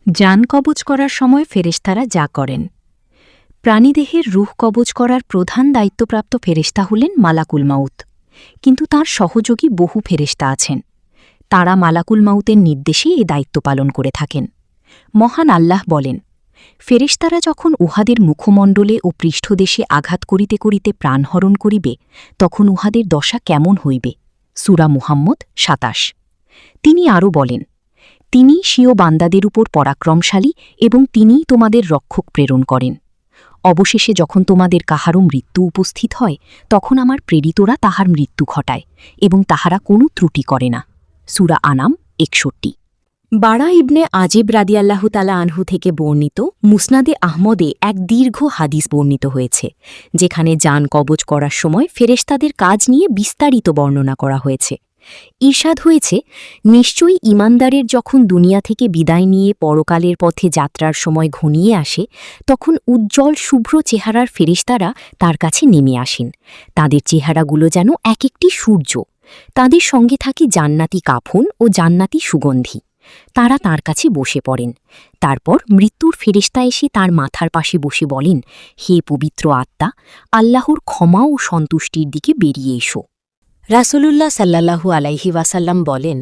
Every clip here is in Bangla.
জান কবজ করার সময় ফেরেশতারা যা করেন। প্রাণীদেহের রূহ কবজ করার প্রধান দায়িত্বপ্রাপ্ত ফেরেশতা হলেন মালাকুল মাউত, কিন্তু তার সহযোগী বহু ফেরেশতা আছেন। তারা মালাকুল মাউতের নির্দেশে এই দায়িত্ব পালন করে থাকেন। মহান আল্লাহ বলেন, ফেরেশতারা যখন উহাদের মুখমণ্ডলে ও পৃষ্ঠদেশে আঘাত করিতে করিতে প্রাণহরণ করিবে, তখন উহাদের দশা কেমন হইবে। সূরা মুহাম্মদ ২৭। তিনি আরও বলেন, তিনি স্বীয় বান্দাদের উপর পরাক্রমশালী এবং তিনিই তোমাদের রক্ষক প্রেরণ করেন। অবশেষে যখন তোমাদের কাহারও মৃত্যু উপস্থিত হয়, তখন আমার প্রেরিতরা তাহার মৃত্যু ঘটায় এবং তাহারা কোনো ত্রুটি করে না। সূরা আনাম ৬১। বারা ইবনে আজিব রাদিয়াল্লাহু তাআলা আনহু থেকে বর্ণিত মুসনাদে আহমদে এক দীর্ঘ হাদিস বর্ণিত হয়েছে, যেখানে জান কবজ করার সময় ফেরেশতাদের কাজ নিয়ে বিস্তারিত বর্ণনা করা হয়েছে। ঈর্ষাদ হয়েছে, নিশ্চয়ই ঈমানদারের যখন দুনিয়া থেকে বিদায় নিয়ে পরকালের পথে যাত্রার সময় ঘনিয়ে আসে, তখন উজ্জ্বল শুভ্র চেহারার ফেরেশতারা তার কাছে নেমে আসেন। তাদের চেহারাগুলো যেন এক একটি সূর্য। তাদের সঙ্গে থাকে জান্নাতি কাফন ও জান্নাতি সুগন্ধি। তারা তার কাছে বসে পড়েন। তারপর মৃত্যুর ফেরেশতা এসে তার মাথার পাশে বসে বলেন, হে পবিত্র আত্মা, আল্লাহর ক্ষমা ও সন্তুষ্টির দিকে বেরিয়ে এসো। রাসূলুল্লাহ সাল্লাল্লাহু আলাইহি ওয়াসাল্লাম বলেন,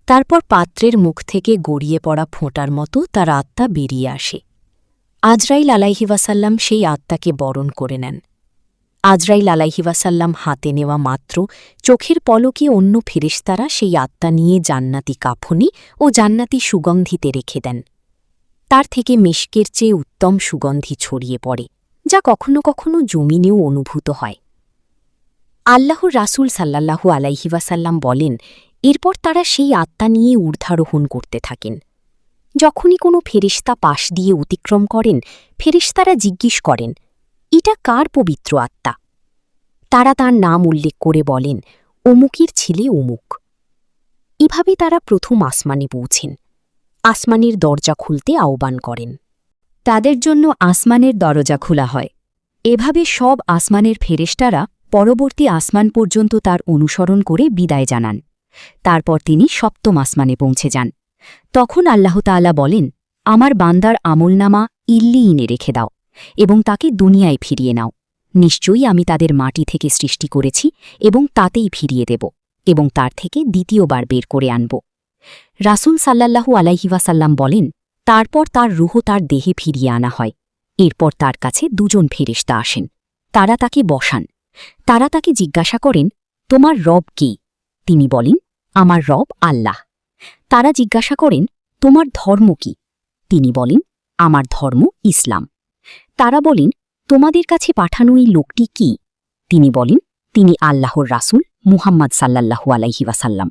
তারপর পাত্রের মুখ থেকে গড়িয়ে পড়া ফোঁটার মতো তার আত্মা বেরিয়ে আসে। আজরাইল আলাইহি ওয়াসাল্লাম সেই আত্মাকে বরণ করে নেন। আজরাইল আলাইহি ওয়াসাল্লাম হাতে নেওয়া মাত্র চোখের পলকে অন্য ফেরেশতারা সেই আত্মা নিয়ে জান্নাতি কাফনি ও জান্নাতি সুগন্ধিতে রেখে দেন। তার থেকে মিশকের চেয়ে উত্তম সুগন্ধি ছড়িয়ে পড়ে, যা কখনো কখনো জমিনেও অনুভূত হয়। আল্লাহর রাসূল সাল্লাল্লাহু আলাইহি ওয়াসাল্লাম বলেন, এরপর তারা সেই আত্মা নিয়ে ঊর্ধ্বারোহণ করতে থাকেন। যখনই কোনো ফেরেশতা পাশ দিয়ে অতিক্রম করেন, ফেরেশতারা জিজ্ঞেস করেন, এটা কার পবিত্র আত্মা? তারা তার নাম উল্লেখ করে বলেন, অমুকের ছেলে অমুক। এভাবে তারা প্রথম আসমানে পৌঁছেন। আসমানের দরজা খুলতে আহ্বান করেন। তাদের জন্য আসমানের দরজা খোলা হয়। এভাবে সব আসমানের ফেরেশতারা পরবর্তী আসমান পর্যন্ত তার অনুসরণ করে বিদায় জানান। তারপর তিনি সপ্তম আসমানে পৌঁছে যান। তখন আল্লাহ তাআলা বলেন, আমার বান্দার আমলনামা ইল্লিয়িনে রেখে দাও এবং তাকে দুনিয়ায় ফিরিয়ে নাও। নিশ্চয়ই আমি তাদের মাটি থেকে সৃষ্টি করেছি এবং তাতেই ফিরিয়ে দেব এবং তার থেকে দ্বিতীয়বার বের করে আনব। রাসূল সাল্লাল্লাহু আলাইহি ওয়াসাল্লাম বলেন, তারপর তার রূহ তার দেহে ফিরিয়ে আনা হয়। এরপর তার কাছে দুজন ফেরেশতা আসেন। তারা তাকে বসান। তারা তাকে জিজ্ঞাসা করেন, তোমার রব কে? তিনি বলেন, আমার রব আল্লাহ। তারা জিজ্ঞাসা করেন, তোমার ধর্ম কি? তিনি বলেন, আমার ধর্ম ইসলাম। তারা বলেন, তোমাদের কাছে পাঠানো এই লোকটি কি? তিনি বলেন, তিনি আল্লাহর রাসূল মুহাম্মদ সাল্লাল্লাহু আলাইহি ওয়াসাল্লাম।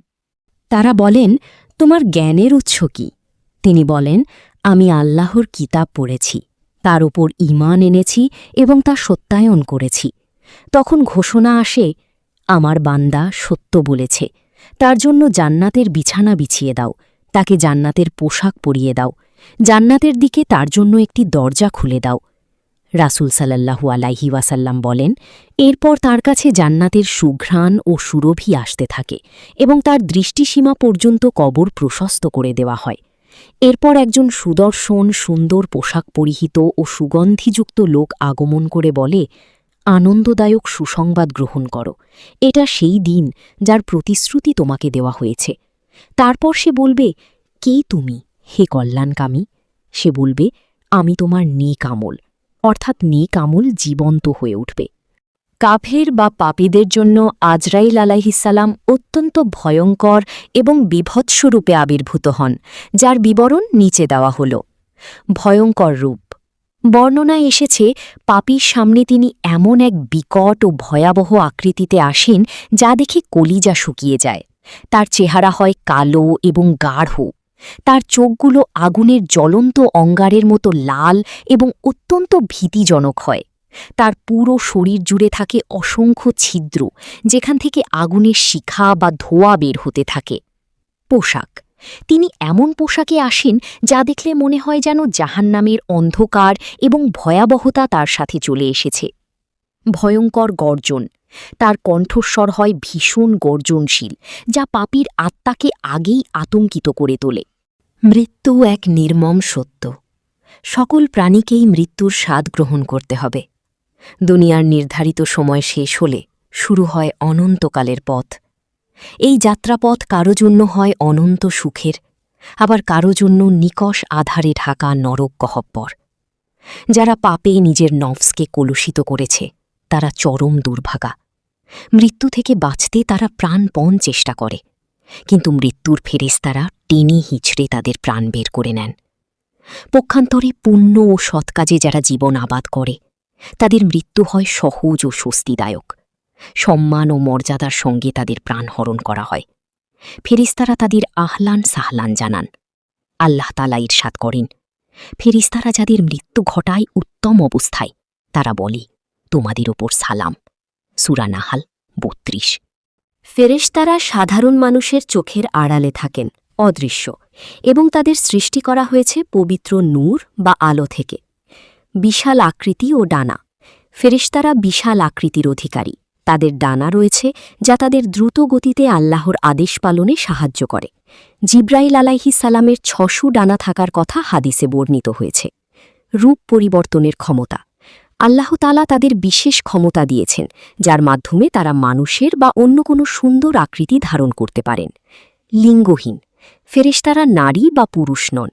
তারা বলেন, তোমার জ্ঞানের উৎস কি? তিনি বলেন, আমি আল্লাহর কিতাব পড়েছি, তার উপর ঈমান এনেছি এবং তা সত্যায়ন করেছি। তখন ঘোষণা আসে, আমার বান্দা সত্য বলেছে, তার জন্য জান্নাতের বিছানা বিছিয়ে দাও, তাকে জান্নাতের পোশাক পরিয়ে দাও, জান্নাতের দিকে তার জন্য একটি দরজা খুলে দাও। রাসূল সাল্লাল্লাহু আলাইহি ওয়াসাল্লাম বলেন, এরপর তার কাছে জান্নাতের সুঘ্রাণ ও সুরভি আসতে থাকে এবং তার দৃষ্টিসীমা পর্যন্ত কবর প্রশস্ত করে দেওয়া হয়। এরপর একজন সুদর্শন সুন্দর পোশাক পরিহিত ও সুগন্ধিযুক্ত লোক আগমন করে বলে, আনন্দদায়ক সুসংবাদ গ্রহণ করো, এটা সেই দিন যার প্রতিশ্রুতি তোমাকে দেওয়া হয়েছে। তারপর সে বলবে, কে তুমি, হে কল্যাণকামী? সে বলবে, আমি তোমার নেক আমল, অর্থাৎ নেক আমল জীবন্ত হয়ে উঠবে। কাফের বা পাপীদের জন্য আজরাইল আলাইহিসসালাম অত্যন্ত ভয়ঙ্কর এবং বিভৎসরূপে আবির্ভূত হন, যার বিবরণ নিচে দেওয়া হল। ভয়ঙ্কর রূপ। বর্ণনায় এসেছে, পাপীর সামনে তিনি এমন এক বিকট ও ভয়াবহ আকৃতিতে আসেন যা দেখে কলিজা শুকিয়ে যায়। তার চেহারা হয় কালো এবং গাঢ়। তার চোখগুলো আগুনের জ্বলন্ত অঙ্গারের মতো লাল এবং অত্যন্ত ভীতিজনক হয়। তার পুরো শরীর জুড়ে থাকে অসংখ্য ছিদ্র, যেখান থেকে আগুনের শিখা বা ধোঁয়া বের হতে থাকে। পোশাক। তিনি এমন পোশাকে আসেন যা দেখলে মনে হয় যেন জাহান্নামের অন্ধকার এবং ভয়াবহতা তার সাথে চলে এসেছে। ভয়ঙ্কর গর্জন। তার কণ্ঠস্বর হয় ভীষণ গর্জনশীল, যা পাপীর আত্মাকে আগেই আতঙ্কিত করে তোলে। মৃত্যু এক নির্মম সত্য। সকল প্রাণীকেই মৃত্যুর স্বাদ গ্রহণ করতে হবে। দুনিয়ার নির্ধারিত সময় শেষ হলে শুরু হয় অনন্তকালের পথ। এই যাত্রাপথ কারো জন্য হয় অনন্ত সুখের, আবার কারো জন্য নিকষ আধারে ঢাকা নরক গহ্বর। যারা পাপে নিজের নফসকে কলুষিত করেছে তারা চরম দুর্ভাগা। মৃত্যু থেকে বাঁচতে তারা প্রাণপণ চেষ্টা করে, কিন্তু মৃত্যুর ফেরেশতারা টেনে হিঁচড়ে তাদের প্রাণ বের করে নেন। পক্ষান্তরে পুণ্য ও সৎকাজে যারা জীবন আবাদ করে তাদের মৃত্যু হয় সহজ ও স্বস্তিদায়ক। সম্মান ও মর্যাদার সঙ্গে তাদের প্রাণ হরণ করা হয়। ফেরেশতারা তাদের আহলান সাহলান জানান। আল্লাহ তাআলা ইরশাদ করেন, ফেরেশতারা যাদের মৃত্যু ঘটায় উত্তম অবস্থায় তারা বলে, তোমাদের ওপর সালাম। সূরা নাহাল ৩২। ফেরেশতারা সাধারণ মানুষের চোখের আড়ালে থাকেন, অদৃশ্য, এবং তাদের সৃষ্টি করা হয়েছে পবিত্র নূর বা আলো থেকে। বিশাল আকৃতি ও ডানা। ফেরেশতারা বিশাল আকৃতির অধিকারী। তাদের ডানা রয়েছে যা তাদের দ্রুত গতিতে আল্লাহর আদেশ পালনে সাহায্য করে। জিব্রাইল আলাইহিস সালামের ৬০০ ডানা থাকার কথা হাদিসে বর্ণিত হয়েছে। রূপ পরিবর্তনের ক্ষমতা। আল্লাহ তাআলা তাদের বিশেষ ক্ষমতা দিয়েছেন, যার মাধ্যমে তারা মানুষের বা অন্য কোনো সুন্দর আকৃতি ধারণ করতে পারেন। লিঙ্গহীন। ফেরেশতারা নারী বা পুরুষ নন।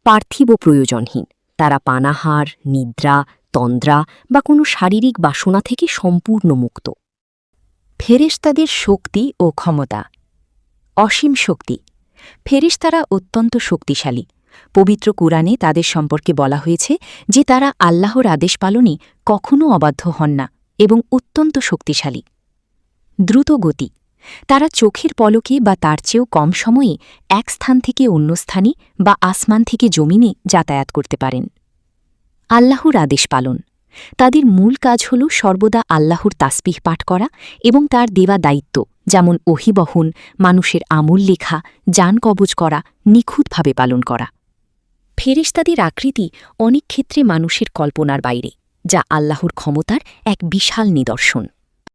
পার্থিব প্রয়োজনহীন। তারা পানাহার, নিদ্রা, তন্দ্রা বা কোনো শারীরিক বাসনা থেকে সম্পূর্ণ মুক্ত। ফেরেশতাদের শক্তি ও ক্ষমতা। অসীম শক্তি। ফেরেশতারা অত্যন্ত শক্তিশালী। পবিত্র কুরআনে তাদের সম্পর্কে বলা হয়েছে যে তারা আল্লাহর আদেশ পালনে কখনও অবাধ্য হন না এবং অত্যন্ত শক্তিশালী। দ্রুত গতি। তারা চোখের পলকে বা তার চেয়েও কম সময়ে এক স্থান থেকে অন্য স্থানে বা আসমান থেকে জমিনে যাতায়াত করতে পারেন। আল্লাহর আদেশ পালন। তাদের মূল কাজ হল সর্বদা আল্লাহর তাসবিহ পাঠ করা এবং তার দেওয়া দায়িত্ব, যেমন ওহীবহন, মানুষের আমল লেখা, জান কবজ করা, নিখুঁতভাবে পালন করা। ফেরেশতাদের আকৃতি অনেক ক্ষেত্রে মানুষের কল্পনার বাইরে, যা আল্লাহর ক্ষমতার এক বিশাল নিদর্শন।